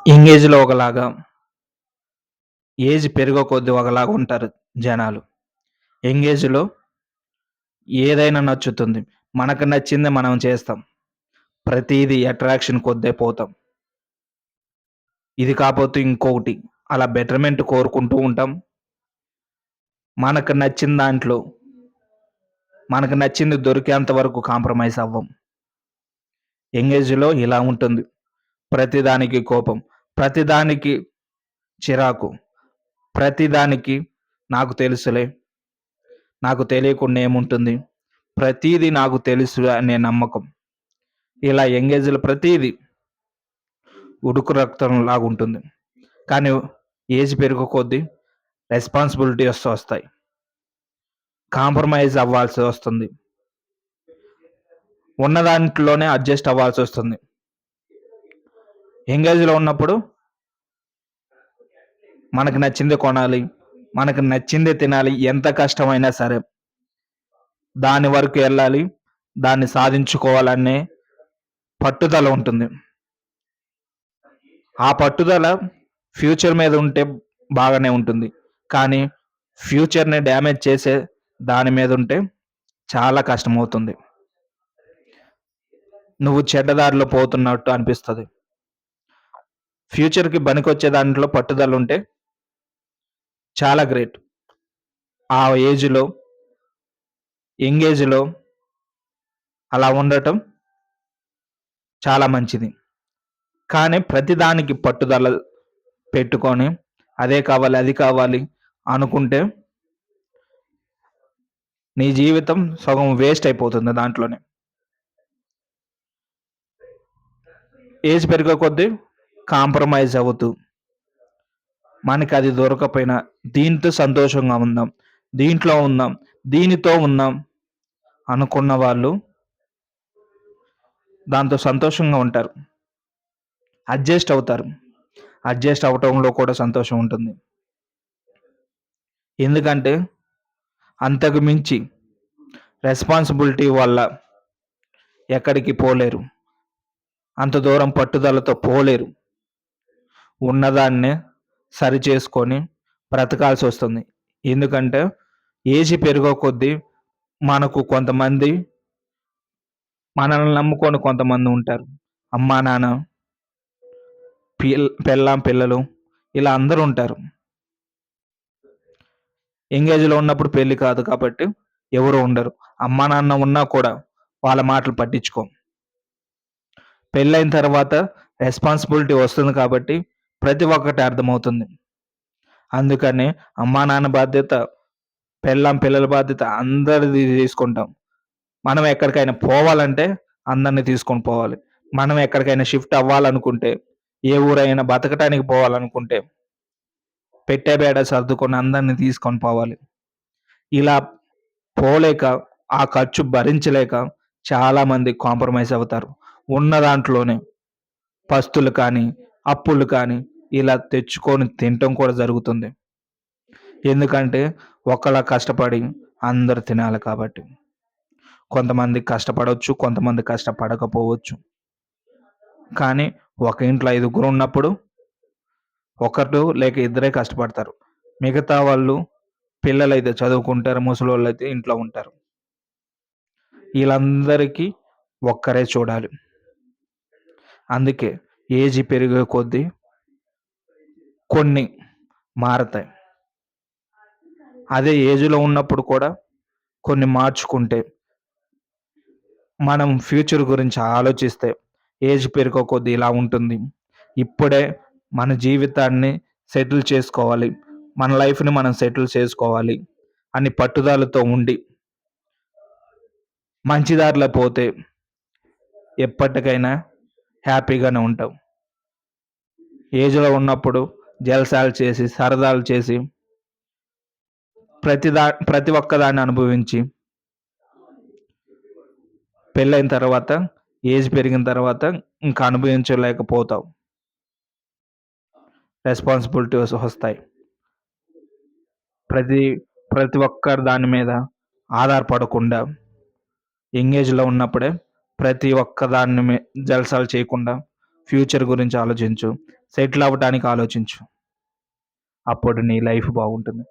Young ఏజ్‌లో ఒకలాగా, age పెరిగే కొద్దీ ఒకలాగా ఉంటారు జనాలు. యంగ్ ఏజ్‌లో ఏదైనా నచ్చుతుంది. మనకు నచ్చింది మనం చేస్తాం. ప్రతీదీ అట్రాక్షన్ కొద్దే పోతాం. ఇది కాపోతే ఇంకొకటి అలా బెటర్‌మెంట్ కోరుకుంటూ ఉంటాం. మనకు నచ్చిన దాంట్లో మనకు నచ్చింది దొరికేంత వరకు కాంప్రమైజ్ అవ్వం. యంగ్ ఏజ్‌లో ఇలా ఉంటుంది. ప్రతిదానికి కోపం, ప్రతిదానికి చిరాకు, ప్రతిదానికి నాకు తెలుసులే, నాకు తెలియకుండా ఏముంటుంది, ప్రతీదీ నాకు తెలుసు అనే నమ్మకం. ఇలా యంగ్ ఏజ్‌లో ప్రతీదీ ఉడుకు రక్తంలాగా ఉంటుంది. కానీ ఏజ్ పెరిగే కొద్దీ రెస్పాన్సిబిలిటీస్ వస్తాయి. కాంప్రమైజ్ అవ్వాల్సి వస్తుంది. ఉన్న దాంట్లోనే అడ్జస్ట్ అవ్వాల్సి వస్తుంది. యంగ్ ఏజ్‌లో ఉన్నప్పుడు మనకు నచ్చింది కొనాలి, మనకు నచ్చిందే తినాలి. ఎంత కష్టమైనా సరే దాని వరకు ఎళ్ళాలి. దాన్ని సాధించుకోవాలనే పట్టుదల ఉంటుంది. ఆ పట్టుదల ఫ్యూచర్ మీద ఉంటే బాగానే ఉంటుంది. కానీ ఫ్యూచర్‌ని డ్యామేజ్ చేసే దాని మీద ఉంటే చాలా కష్టమవుతుంది. నువ్వు చెడ్డ దారిలో పోతున్నట్టు అనిపిస్తది. ఫ్యూచర్‌కి పనికొచ్చే దాంట్లో పట్టుదల ఉంటే చాలా గ్రేట్. ఆ ఏజ్‌లో, యంగ్ ఏజ్‌లో అలా ఉండటం చాలా మంచిది. కానీ ప్రతిదానికి పట్టుదల పెట్టుకొని అదే కావాలి, అది కావాలి అనుకుంటే నీ జీవితం సగం వేస్ట్ అయిపోతుంది దాంట్లోనే. ఏజ్ పెరిగే కొద్దీ కాంప్రమైజ్ అవుతూ మనకది దొరకకపోయినా దీంతో సంతోషంగా ఉందాం, దీంట్లో ఉందాం, దీనితో ఉందాం అనుకున్న వాళ్ళు దాంతో సంతోషంగా ఉంటారు. అడ్జస్ట్ అవుతారు. అడ్జస్ట్ అవ్వటంలో కూడా సంతోషం ఉంటుంది. ఎందుకంటే అంతకు మించి రెస్పాన్సిబిలిటీ వల్ల ఎక్కడికి పోలేరు. అంత దూరం పట్టుదలతో పోలేరు. ఉన్నదాన్నే సరిచేసుకొని బ్రతకాల్సొస్తుంది. ఎందుకంటే ఏజ్ పెరిగే కొద్దీ మనకు కొంతమంది మనల్ని నమ్ముకొని కొంతమంది ఉంటారు. అమ్మా, నాన్న, పెళ్ళాం, పిల్లలు ఇలా అందరూ ఉంటారు. యంగ్ ఏజ్‌లో ఉన్నప్పుడు పెళ్లి కాదు కాబట్టి ఎవరు ఉండరు. అమ్మా, నాన్న ఉన్నా కూడా వాళ్ళ మాటలు పట్టించుకోం. పెళ్ళైన తర్వాత రెస్పాన్సిబిలిటీ వస్తుంది కాబట్టి ప్రతి ఒక్కటి అర్థమవుతుంది. అందుకని అమ్మా, నాన్న బాధ్యత, పెళ్ళాం, పిల్లల బాధ్యత అందరిది తీసుకుంటాం. మనం ఎక్కడికైనా పోవాలంటే అందరిని తీసుకొని పోవాలి. మనం ఎక్కడికైనా షిఫ్ట్ అవ్వాలనుకుంటే, ఏ ఊరైనా బతకటానికి పోవాలనుకుంటే, పెట్టే బేడ సర్దుకొని అందరిని తీసుకొని పోవాలి. ఇలా పోలేక, ఆ ఖర్చు భరించలేక చాలామంది కాంప్రమైజ్ అవుతారు. ఉన్న దాంట్లోనే పస్తులు కానీ, అప్పులు కానీ ఇలా తెచ్చుకొని తినటం కూడా జరుగుతుంది. ఎందుకంటే ఒకళ్ళ కష్టపడి అందరూ తినాలి కాబట్టి. కొంతమంది కష్టపడొచ్చు, కొంతమంది కష్టపడకపోవచ్చు. కానీ ఒక ఇంట్లో ఐదుగురు ఉన్నప్పుడు ఒకరు లేక ఇద్దరే కష్టపడతారు. మిగతా వాళ్ళు పిల్లలైతే చదువుకుంటారు, ముసలోళ్ళైతే ఇంట్లో ఉంటారు. ఈళ్ళందరికీ ఒక్కరే చూడాలి. అందుకే ఏజ్ పెరిగే కొద్దీ కొన్ని మారతాయి. అదే ఏజ్‌లో ఉన్నప్పుడు కూడా కొన్ని మార్చుకుంటే, మనం ఫ్యూచర్ గురించి ఆలోచిస్తే, ఏజ్ పెరిగే కొద్దీ ఇలా ఉంటుంది. ఇప్పుడే మన జీవితాన్ని సెటిల్ చేసుకోవాలి. మన లైఫ్‌ని మనం సెటిల్ చేసుకోవాలి అని పట్టుదలతో ఉండి, మంచి దారిలో పోతే ఎప్పటికైనా హ్యాపీగానే ఉంటాం. ఏజ్‌లో ఉన్నప్పుడు జల్సాలు చేసి, సరదాలు చేసి, ప్రతి ఒక్కదాన్ని అనుభవించి, పెళ్ళైన తర్వాత, ఏజ్ పెరిగిన తర్వాత ఇంక అనుభవించలేకపోతాం. రెస్పాన్సిబిలిటీస్ వస్తాయి. ప్రతి ప్రతి ఒక్కరు దాని మీద ఆధారపడకుండా యంగ్ ఏజ్‌లో ఉన్నప్పుడే ప్రతి ఒక్క దాన్ని జల్సాలు చేయకుండా ఫ్యూచర్ గురించి ఆలోచించు. సెటిల్ అవ్వటానికి ఆలోచించు. అప్పుడు నీ లైఫ్ బాగుంటుంది.